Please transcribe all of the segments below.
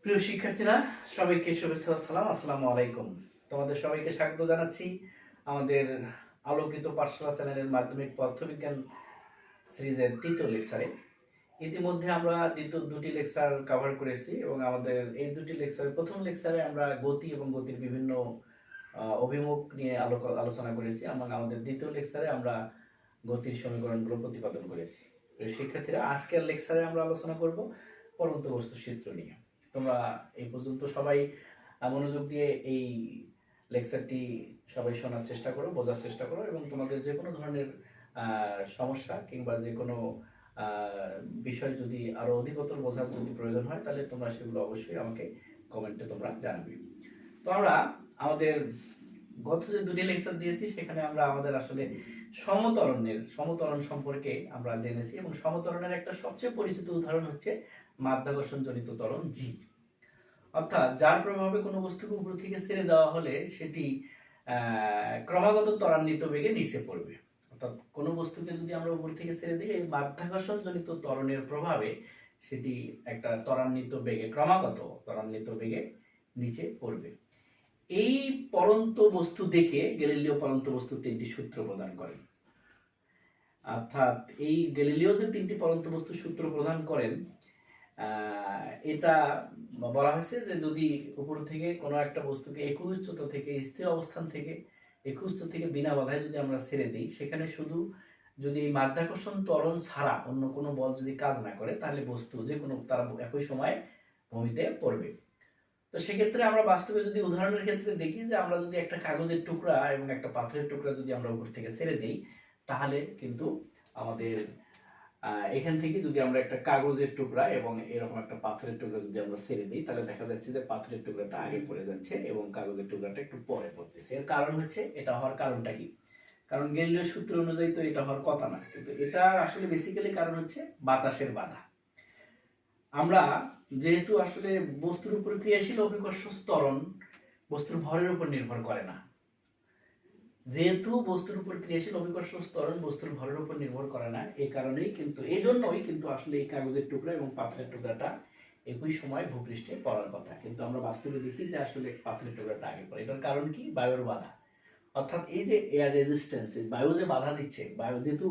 প্রিয় শিক্ষার্থীরা, সবাইকে শুভেচ্ছা ও সালাম। আসসালামু আলাইকুম। তোমাদের সবাইকে স্বাগত জানাচ্ছি আমাদের আলোকিত পাঠশালা চ্যানেলের মাধ্যমিক পদার্থবিজ্ঞান সিরিজের তৃতীয় লেকচারে। ইতিমধ্যে আমরা দ্বিতীয় দুটি লেকচার কভার করেছি এবং আমাদের এই দুটি লেকচারের প্রথম লেকচারে আমরা গতি এবং গতির বিভিন্ন অভিমুখ নিয়ে আলোচনা করেছি এবং আমাদের দ্বিতীয় লেকচারে আমরা গতির সমীকরণগুলো প্রতিপাদন করেছি। শিক্ষার্থীরা, আজকের লেকচারে আমরা আলোচনা করব পরন্ত বস্তু সূত্র নিয়ে। তোমরা এই পর্যন্ত সবাই মনোযোগ দিয়ে এই লেকচারটি সবাই শোনার চেষ্টা করো, বোঝার চেষ্টা করো এবং তোমাদের যে কোনো ধরনের সমস্যা কিংবা যে কোনো বিষয় যদি আরো অধিকতর বোঝার যদি প্রয়োজন হয় তাহলে তোমরা সেগুলো অবশ্যই আমাকে কমেন্টে তোমরা জানাবে। তো আমরা আমাদের গত যে দুটি লেকচার দিয়েছি সেখানে আমরা আমাদের আসলে সমতরণ সম্পর্কে আমরা জেনেছি এবং সমতরণের একটা সবচেয়ে পরিচিত উদাহরণ হচ্ছে মাধ্যাকর্ষণ জনিত ত্বরণ জি। অর্থাৎ যার প্রভাবে কোনো বস্তুকে উপর থেকে ছেড়ে দেওয়া হলে সেটি ক্রমাগত ত্বরান্বিত বেগে নিচে পড়বে। অর্থাৎ কোনো বস্তুকে যদি আমরা উপর থেকে ছেড়ে দিই, এই মাধ্যাকর্ষণ জনিত ত্বরণের প্রভাবে সেটি একটা ক্রমাগত ত্বরান্বিত বেগে নিচে পড়বে। এই পরন্ত বস্তু দেখে গ্যালিলিও পরন্ত বস্তুর তিনটি সূত্র প্রদান করেন। অর্থাৎ এই গ্যালিলিও যে তিনটি পরন্ত বস্তুর সূত্র প্রদান করেন, এটা বলা হয়েছে যে যদি উপর থেকে কোনো একটা বস্তুকে একই উচ্চতা থেকে স্থির অবস্থান থেকে একই উচ্চতা থেকে বিনা বাধায় যদি আমরা ছেড়ে দিই, সেখানে শুধু যদি মাধ্যাকর্ষণ ত্বরণ ছাড়া অন্য কোনো বল যদি কাজ না করে তাহলে বস্তু যে কোনো তারা একই সময় ভূমিতে পড়বে। তো সেক্ষেত্রে আমরা বাস্তবে যদি উদাহরণের ক্ষেত্রে দেখি যে আমরা যদি একটা কাগজের টুকরা এবং একটা পাথরের টুকরা যদি আমরা উপর থেকে ছেড়ে দিই, তাহলে কিন্তু আমাদের এখান থেকে যদি আমরা একটা কাগজের টুকরা এবং এরকম একটা পাথরের টুকরা যদি আমরা ছেড়ে দিই, তাহলে দেখা যাচ্ছে যে পাথরের টুকরাটা আগে পড়ে যাচ্ছে এবং কাগজের টুকরাটা একটু পরে পড়তেছে। এর কারণ হচ্ছে, এটা হওয়ার কারণটা কি? কারণ গ্যালিলিও সূত্র অনুযায়ী তো এটা হওয়ার কথা না, কিন্তু এটা আসলে বেসিক্যালি কারণ হচ্ছে বাতাসের বাধা। আমরা যেহেতু আসলে বস্তুর উপর ক্রিয়াশীল অভিকর্ষ ত্বরণ বস্তুর ভরের উপর নির্ভর করে না, যেহেতু বস্তুর উপর ক্রিয়াশীল অভিকর্ষ ত্বরণ বস্তুর ভরের উপর নির্ভর করে না, এই জন্যই কিন্তু আসলে এই কাগজের টুকরা এবং পাথরের টুকরাটা একই সময় ভূপৃষ্ঠে পড়ার কথা, কিন্তু আমরা বাস্তবে দেখি যে আসলে পাথরের টুকরাটা আগে পড়ে। এটার কারণ কি? বায়ুর বাধা। অর্থাৎ এই যে এয়ার রেজিস্ট্যান্স, বায়ু যে বাধা দিচ্ছে, বায়ু যেহেতু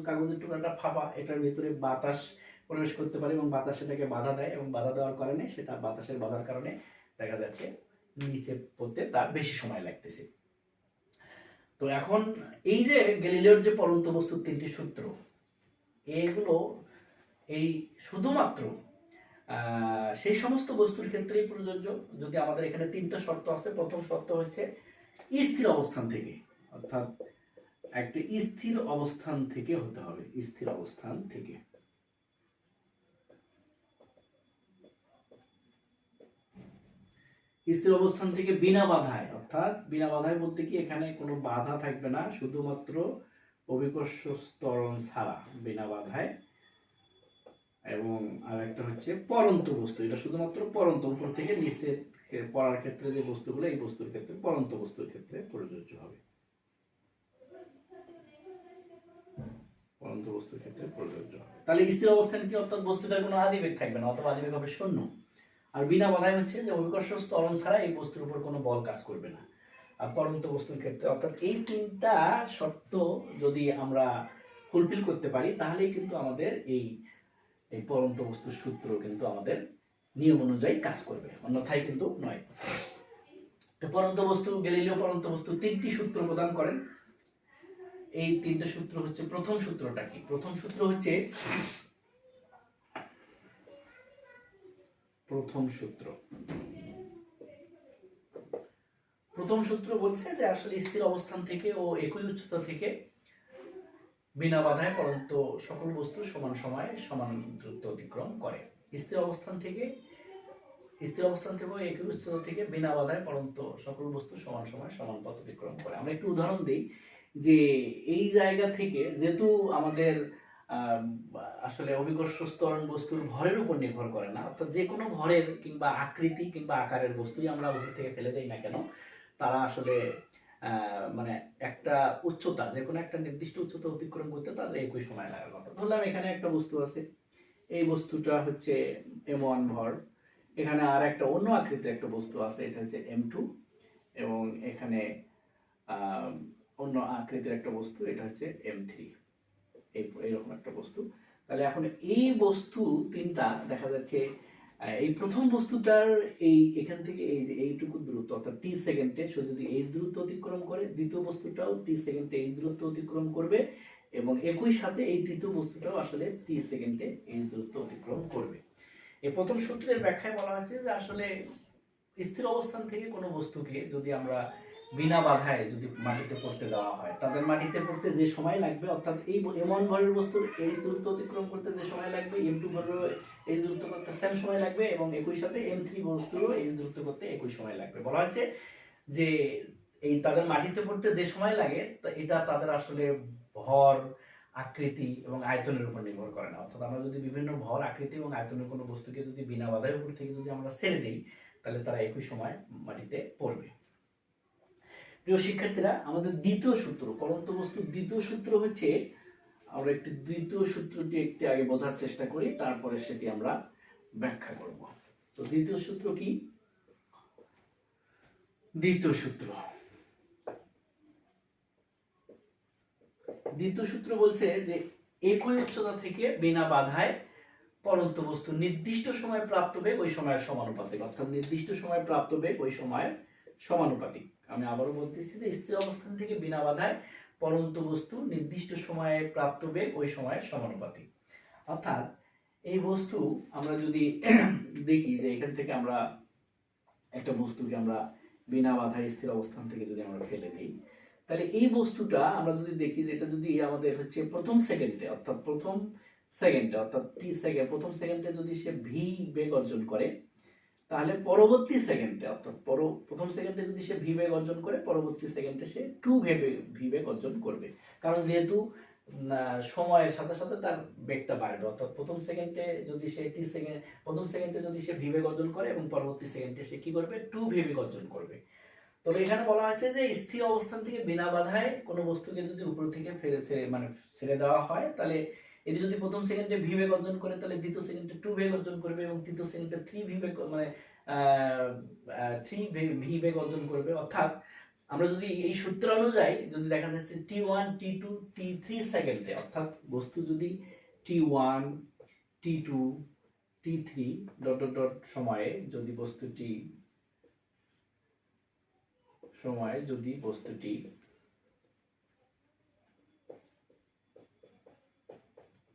কাগজের টুকরাটা ফাঁপা, এটার ভিতরে বাতাস প্রবেশ করতে পারে এবং বাতাস সেটাকে বাধা দেয় এবং বাধা দেওয়ার কারণে সেটা বাতাসের বাধার কারণে দেখা যাচ্ছে নিচে পড়তে তার বেশি সময় লাগতেছে। তো এখন এই যে গ্যালিলিওর যে পরন্ত বস্তুর তিনটি সূত্র, এগুলো এই শুধুমাত্র সেই সমস্ত বস্তুর ক্ষেত্রেই প্রযোজ্য যদি আমাদের এখানে তিনটা শর্ত আছে। প্রথম শর্ত হচ্ছে স্থির অবস্থান থেকে, অর্থাৎ একটি স্থির অবস্থান থেকে হতে হবে, স্থির অবস্থান থেকে। স্থির অবস্থান থেকে বিনা বাধায়, অর্থাৎ বিনা বাধায় বলতে কি এখানে কোনো বাধা থাকবে না, শুধুমাত্র অভিকর্ষ ত্বরণ ছাড়া বিনা বাধায়। এবং আর একটা হচ্ছে পরন্ত বস্তু, এটা শুধুমাত্র পরন্ত উপর থেকে নিচে পড়ার ক্ষেত্রে যে বস্তুগুলো, এই বস্তুর ক্ষেত্রে পরন্ত বস্তুর ক্ষেত্রে প্রযোজ্য হবে, পরন্ত বস্তুর ক্ষেত্রে প্রযোজ্য হবে। তাহলে স্থির অবস্থান কি? অর্থাৎ বস্তুটার কোনো আদিবেগ থাকবে না, অথবা আদিবেগ হবে শূন্য। আর বিনা বাধায় হচ্ছে যে অভিকর্ষ ত্বরণ ছাড়া এই বস্তুর উপর কোনো বল কাজ করবে না। আর পরন্ত বস্তুর ক্ষেত্রে, অর্থাৎ এই তিনটা শর্ত যদি আমরা ফুলফিল করতে পারি, তাহলেই কিন্তু আমাদের এই পরন্ত বস্তুর সূত্র কিন্তু আমাদের নিয়ম অনুযায়ী কাজ করবে, অন্যথায় কিন্তু নয়। তো গ্যালিলিও পরন্ত বস্তু তিনটি সূত্র প্রদান করেন। এই তিনটা সূত্র হচ্ছে, প্রথম সূত্রটা কি? প্রথম সূত্র বলছে যে আসলে স্থির অবস্থান থেকে ও একই উচ্চতা থেকে বিনা বাধায় পরন্ত সকল বস্তু সমান সময়ে সমান দূরত্ব অতিক্রম করে। স্থির অবস্থান থেকে একই উচ্চতা থেকে বিনা বাধায় পরন্ত সকল বস্তু সমান সময়ে সমান পথ অতিক্রম করে। আমরা একটু উদাহরণ দিই যে এই জায়গা থেকে যেহেতু আমাদের আসলে অভিকর্ষ ত্বরণ বস্তুর ভরের উপর নির্ভর করে না, অর্থাৎ যে কোনো ভরের কিংবা আকৃতি কিংবা আকারের বস্তুই আমরা উপর থেকে ফেলে দেই না কেন, তারা আসলে মানে একটা উচ্চতা, যে কোনো একটা নির্দিষ্ট উচ্চতা অতিক্রম করতে তাদের একই সময় লাগার কথা। ধরলাম এখানে একটা বস্তু আছে, এই বস্তুটা হচ্ছে m1 ভর এখানে আর একটা অন্য আকৃতির একটা বস্তু আছে, এটা হচ্ছে M2, এবং এখানে অন্য আকৃতির একটা বস্তু, এটা হচ্ছে M3, এইরকম একটা বস্তু। তাহলে এখন এই বস্তু তিনটা দেখা যাচ্ছে, এই প্রথম বস্তুটার এখান থেকে এই যে এইটুকু দূরত্ব অর্থাৎ t সেকেন্ডে সে যদি এই দূরত্ব অতিক্রম করে, দ্বিতীয় বস্তুটাও t সেকেন্ডে এই দূরত্ব অতিক্রম করবে, এবং একই সাথে এই তৃতীয় বস্তুটাও আসলে t সেকেন্ডে এই দূরত্ব অতিক্রম করবে। এই প্রথম সূত্রের ব্যাখ্যায় বলা হয়েছে যে আসলে স্থির অবস্থান থেকে কোনো বস্তুকে যদি আমরা বিনা বাধায় যদি মাটিতে পড়তে দেওয়া হয়, তাদের মাটিতে পড়তে যে সময় লাগবে, অর্থাৎ এই M1 ভরের বস্তুর এই দূরত্ব অতিক্রম করতে যে সময় লাগবে, M2 ভরের এই দূরত্ব করতে সেম সময় লাগবে, এবং একই সাথে M3 বস্তুরও এই দূরত্ব করতে একই সময় লাগবে। বলা হচ্ছে যে এই তাদের মাটিতে পড়তে যে সময় লাগে এটা তাদের আসলে ভর, আকৃতি এবং আয়তনের উপর নির্ভর করে না। অর্থাৎ আমরা যদি বিভিন্ন ভর, আকৃতি এবং আয়তনের কোনো বস্তুকে যদি বিনা বাধার উপর থেকে যদি আমরা ছেড়ে দিই, তাহলে তারা একই সময় মাটিতে পড়বে। প্রিয় শিক্ষার্থীরা, আমাদের দ্বিতীয় সূত্র, পরন্ত বস্তুর দ্বিতীয় সূত্র হচ্ছে, আমরা একটি দ্বিতীয় সূত্রটি একটু আগে বোঝার চেষ্টা করি, তারপরে সেটি আমরা ব্যাখ্যা করব। তো দ্বিতীয় সূত্র কি? দ্বিতীয় সূত্র বলছে যে একই উচ্চতা থেকে বিনা বাধায় পরন্ত বস্তু নির্দিষ্ট সময় প্রাপ্ত বেগ ওই সময়ের সমানুপাতিক, অর্থাৎ নির্দিষ্ট সময় প্রাপ্ত বেগ ওই সময়ের সমানুপাতিক। আমি আবারও বলতেছি যে স্থির অবস্থান থেকে বিনা বাধায় পরন্ত বস্তু নির্দিষ্ট সময়ে প্রাপ্ত বেগ ওই সময়ের সমানুপাতিক। অর্থাৎ এই বস্তু আমরা যদি দেখি যে এখান থেকে আমরা একটা বস্তুকে আমরা বিনা বাধায় স্থির অবস্থান থেকে যদি আমরা ফেলে দিই, তাহলে এই বস্তুটা আমরা যদি দেখি যে এটা যদি আমাদের হচ্ছে প্রথম সেকেন্ডে অর্থাৎ টি সেকেন্ড, প্রথম সেকেন্ডে যদি সে ভি বেগ অর্জন করে, তাহলে পরবর্তী সেকেন্ডে অর্থাৎ প্রথম সেকেন্ডে যদি সে ভি বেগ অর্জন করে, পরবর্তী সেকেন্ডে সে ভি বেগ অর্জন করবে। কারণ যেহেতু সময়ের সাথে সাথে তার বেগটা বাড়বে, অর্থাৎ প্রথম সেকেন্ডে যদি সে প্রথম সেকেন্ডে যদি সে ভি বেগ অর্জন করে এবং পরবর্তী সেকেন্ডে সে কি করবে, ভি বেগ অর্জন করবে। তো এখানে বলা হয়েছে যে স্থির অবস্থান থেকে বিনা বাধায় কোনো বস্তুকে যদি উপর থেকে ছেড়ে দেওয়া হয়, তাহলে এটি যদি প্রথম সেকেন্ডে ভি বেগ অর্জন করে, তাহলে দ্বিতীয় সেকেন্ডে বেগ অর্জন করবে, এবং তৃতীয় সেকেন্ডে ভি বেগ ভি বেগ অর্জন করবে। অর্থাৎ আমরা যদি এই সূত্র অনুযায়ী যদি দেখা যাচ্ছে T1, T2, T3 সেকেন্ডে, অর্থাৎ বস্তু যদি T1, T2, T3 dot dot dot সময়ে যদি বস্তুটি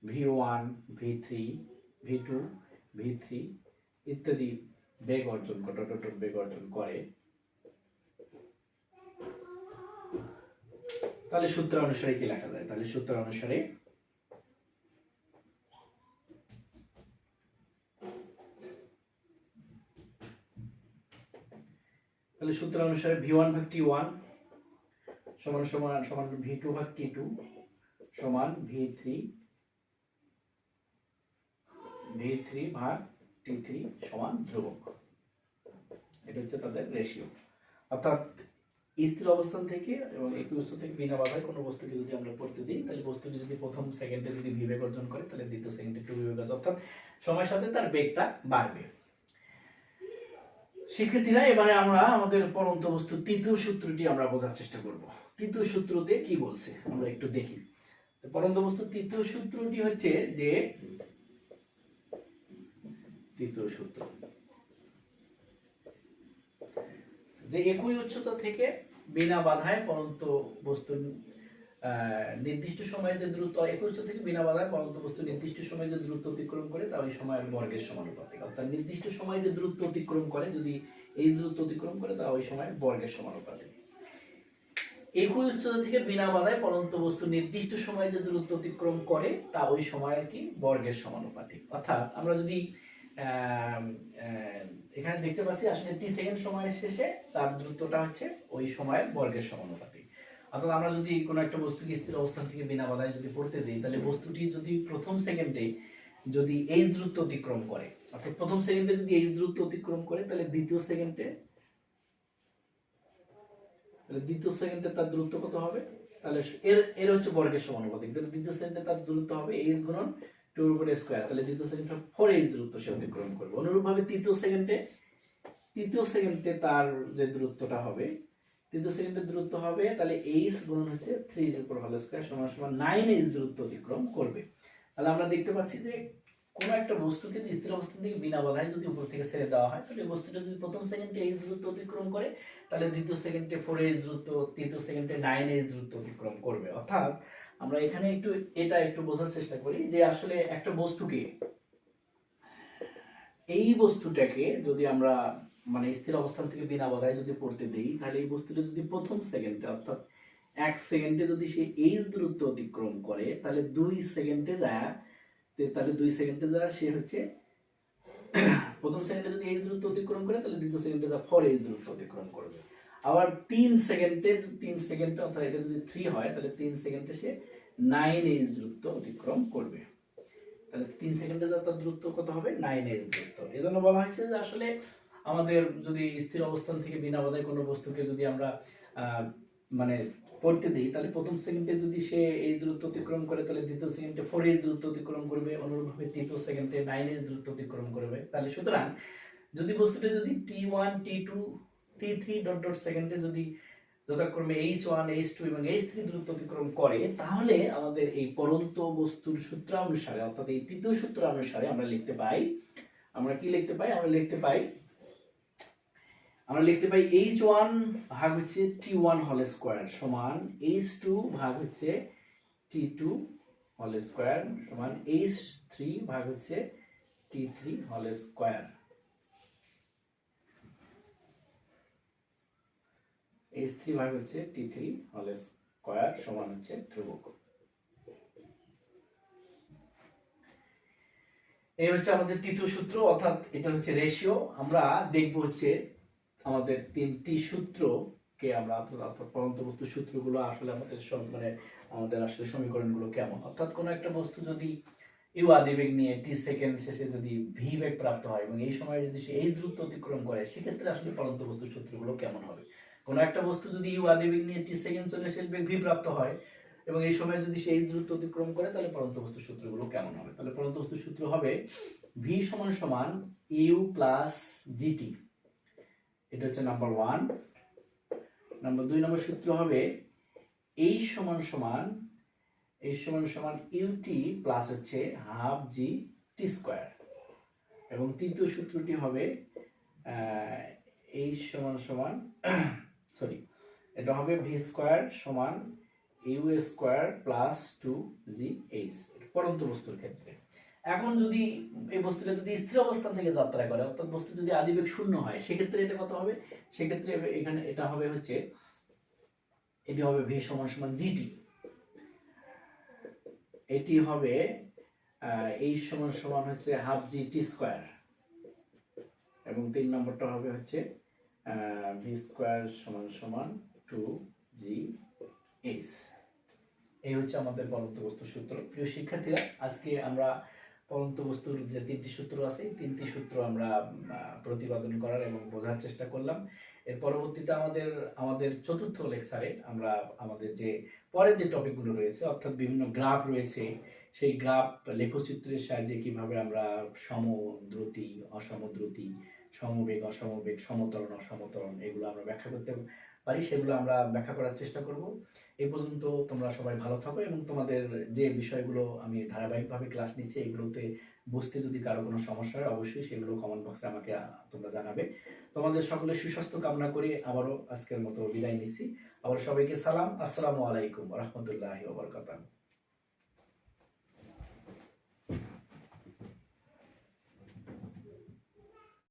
V1, V3, V2, V3 ইত্যাদি বেগ অর্জন করে, তাহলে সূত্র অনুসারে কি লেখা যায়? তাহলে সূত্র অনুসারে V1 ভাগ T1 সমান V2 ভাগ T2 সমান V3 ভাগ T3 সমান ধ্রুবক। এটা হচ্ছে তাদের রেশিও। অর্থাৎ স্থির অবস্থান থেকে এবং একই উচ্চতা থেকে বিনা বাধায় কোনো বস্তুকে যদি আমরা পড়তে দিই, তাহলে বস্তুটি যদি প্রথম সেকেন্ডে যদি ভি বেগ অর্জন করে, তাহলে দ্বিতীয় সেকেন্ডে ভি বেগ অর্জন, অর্থাৎ সময়ের সাথে তার বেগটা বাড়বে। শিক্ষার্থীরা, এবারে আমরা আমাদের পরন্ত বস্তুর তৃতীয় সূত্রটি আমরা বোঝার চেষ্টা করব। তৃতীয় সূত্রতে কি বলছে আমরা একটু দেখি। পরন্ত বস্তুর তৃতীয় সূত্রটি হচ্ছে যে একই উচ্চতা থেকে বিনা বাধায় পরন্ত বস্তু নির্দিষ্ট সময়ে যে দ্রুত, একই উচ্চতা থেকে বিনা বাধায় পরন্ত বস্তু নির্দিষ্ট সময়ে যে দ্রুত অতিক্রম করে, তা ওই সময়ের বর্গের সমানুপাতিক। অর্থাৎ নির্দিষ্ট সময়ে যে দ্রুত অতিক্রম করে, যদি এই দ্রুত অতিক্রম করে, তা ওই সময়ের বর্গের সমানুপাতিক। একই উচ্চতা থেকে বিনা বাধায় পরন্ত বস্তু নির্দিষ্ট সময়ে যে দূরত্ব অতিক্রম করে, তা ওই সময়ের কি বর্গের সমানুপাতিক। অর্থাৎ আমরা যদি এখানে দেখতে পাচ্ছি আসলে টি সেকেন্ড সময়ের শেষে তার দূরত্বটা হচ্ছে ওই সময়ের বর্গের সমানুপাতিক। অর্থাৎ আমরা যদি কোনো একটা বস্তুকে স্থির অবস্থান থেকে বিনা বাধায় যদি পড়তে দিই, তাহলে বস্তুটি যদি প্রথম সেকেন্ডে যদি এই দূরত্ব অতিক্রম করে, অর্থাৎ প্রথম সেকেন্ডে যদি এই দূরত্ব অতিক্রম করে, তাহলে দ্বিতীয় সেকেন্ডে তার দূরত্ব কত হবে? তাহলে এর হচ্ছে বর্গের সমানুপাতিক। দ্বিতীয় সেকেন্ডে তার দূরত্ব হবে h গুণন 2 উপরে স্কয়ার, তাহলে দ্বিতীয় সেকেন্ডে 4h দূরত্ব সে অতিক্রম করবে। অনুরূপভাবে তৃতীয় সেকেন্ডে তার যে দূরত্বটা হবে, তৃতীয় সেকেন্ডের দূরত্ব হবে তাহলে h গুণন হচ্ছে 3 এর উপর হোল স্কয়ার সমান সমান 9h দূরত্ব অতিক্রম করবে। তাহলে আমরা দেখতে পাচ্ছি যে কোনো একটা বস্তুকে যদি স্থির অবস্থান থেকে বিনা বাধায় যদি উপর থেকে ছেড়ে দেওয়া হয়, তাহলে বস্তুটা যদি প্রথম সেকেন্ডে h দূরত্ব অতিক্রম করে, তাহলে দ্বিতীয় সেকেন্ডে 4h দূরত্ব, তৃতীয় সেকেন্ডে 9h দূরত্ব অতিক্রম করবে। অর্থাৎ আমরা এখানে একটু বোঝার চেষ্টা করি যে আসলে একটা বস্তুকে, এই বস্তুটাকে যদি আমরা মানে স্থির অবস্থান থেকে বিনা বাধায় যদি পড়তে দেই, তাহলে এই বস্তুটা যদি প্রথম সেকেন্ডে অর্থাৎ 1 সেকেন্ডে যদি সে h দূরত্ব অতিক্রম করে, তাহলে 2 সেকেন্ডে যায়, তাহলে 2 সেকেন্ডে যায় সে হচ্ছে প্রথম সেকেন্ডে যদি h দূরত্ব অতিক্রম করে, তাহলে দ্বিতীয় সেকেন্ডে যা 4h দূরত্ব অতিক্রম করবে। আবার 3 সেকেন্ডে অর্থাৎ এটা যদি 3 হয়, তাহলে 3 সেকেন্ডে সে 9h দূরত্ব অতিক্রম করবে। তাহলে 3 সেকেন্ডে তার দূরত্ব কত হবে? 9h দূরত্ব। এজন্য বলা হয়েছে যে আসলে আমাদের যদি স্থির অবস্থান থেকে বিনা বাধায় কোনো বস্তুকে যদি আমরা মানে পড়তে দিই, তাহলে প্রথম সেকেন্ডে যদি সে এই দূরত্ব অতিক্রম করে, তাহলে দ্বিতীয় সেকেন্ডে 4h দূরত্ব অতিক্রম করবে, অনুরূপভাবে তৃতীয় সেকেন্ডে 9h দূরত্ব অতিক্রম করবে। তাহলে সুতরাং যদি বস্তুটা যদি t1 t2 t3 dot dot সেকেন্ডে যদি যথাক্রমে h1 h2 এবং h3 দূরত্ব অতিক্রম করে, তাহলে আমাদের এই পরন্ত বস্তুর সূত্র অনুসারে অর্থাৎ এই তৃতীয় সূত্র অনুসারে আমরা লিখতে পাই, আমরা লিখতে পাই h1 ভাগ হচ্ছে t1 হোল স্কয়ার সমান h2 ভাগ হচ্ছে t2 হোল স্কয়ার সমান h3 ভাগ হচ্ছে t3 হোল স্কয়ার। h3 ভাগ হচ্ছে t3 হোল স্কয়ার সমান হচ্ছে ধ্রুবক। এই হচ্ছে আমাদের তৃতীয় সূত্র, অর্থাৎ এটা হচ্ছে রেশিও। আমরা দেখব হচ্ছে আমাদের তিনটি সূত্রকে আমরা অর্থাৎ পরন্ত বস্তুর সূত্রগুলো আসলে আমাদের আমাদের আসলে সমীকরণগুলো কেমন। অর্থাৎ কোনো একটা বস্তু যদি ইউ আদিবেগ নিয়ে টি সেকেন্ড শেষে যদি ভি বেগ প্রাপ্ত হয় এবং এই সময় যদি সে এইচ দূরত্ব অতিক্রম করে, সেক্ষেত্রে আসলে পরন্ত বস্তুর সূত্রগুলো কেমন হবে। কোনো একটা বস্তু যদি ইউ আদিবেগ নিয়ে টি সেকেন্ড চলে শেষ বেগ ভি প্রাপ্ত হয় এবং এই সময় যদি সে এইচ দূরত্ব অতিক্রম করে, তাহলে পরন্ত বস্তুর সূত্রগুলো কেমন হবে। তাহলে পরন্ত বস্তুর সূত্র হবে ভি সমান সমান ইউ প্লাস জিটি, এটা হচ্ছে নাম্বার 1। নাম্বার 2 নম্বর সূত্র হবে এইচ সমান সমান ইউটি প্লাস হচ্ছে হাফ জি টি স্কয়ার, এবং তৃতীয় সূত্রটি হবে এইচ সমান এটা হবে ভি স্কয়ার সমান ইউ স্কয়ার প্লাস 2gh পরন্ত বস্তুর ক্ষেত্রে। এখন যদি এই বস্তুটা যদি স্থির অবস্থান থেকে যাত্রা করে, অর্থাৎ বস্তু যদি আদিবেগ শূন্য হয়, সেক্ষেত্রে এটা কত হবে? সেক্ষেত্রে এখানে এটা হবে হচ্ছে এটি হবে ভি সমান জিটি, এটি হবে এই সমান হচ্ছে হাফ জি টি স্কয়ার, এবং 3 নম্বরটা হবে হচ্ছে ভি স্কয়ার সমান 2gh। এই হচ্ছে আমাদের পরন্ত বস্তুর সূত্র। প্রিয় শিক্ষার্থীরা, আজকে আমরা পরন্ত বস্তুর যে তিনটি সূত্র আছে, এই তিনটি সূত্র আমরা প্রতিপাদন করার এবং বোঝার চেষ্টা করলাম। এর পরবর্তীতে আমাদের চতুর্থ লেকচারে আমরা আমাদের যে পরে যে টপিকগুলো রয়েছে, অর্থাৎ বিভিন্ন গ্রাফ রয়েছে, সেই গ্রাফ লেখচিত্রের সাহায্যে কিভাবে আমরা সমদ্রুতি, অসমদ্রুতি, সমবেগ, অসমবেগ, সমতরণ, অসমতরণ এগুলো আমরা ব্যাখ্যা করতে পারি, সেগুলো আমরা ব্যাখ্যা করার চেষ্টা করব। এই পর্যন্ত তোমরা সবাই ভালো থাকো, এবং তোমাদের যে বিষয়গুলো আমি ধারাবাহিকভাবে ক্লাস নিচ্ছি, এগুলোতে বুঝতে যদি কারো কোনো সমস্যা হয়, অবশ্যই সেগুলো কমেন্ট বক্সে আমাকে তোমরা জানাবে। তোমাদের সকলের সুস্বাস্থ্য কামনা করে আবারও আজকের মতো বিদায় নিচ্ছি। আবার সবাইকে সালাম, আসসালামু আলাইকুম ওয়া রাহমাতুল্লাহি ওয়া বারাকাতুহু।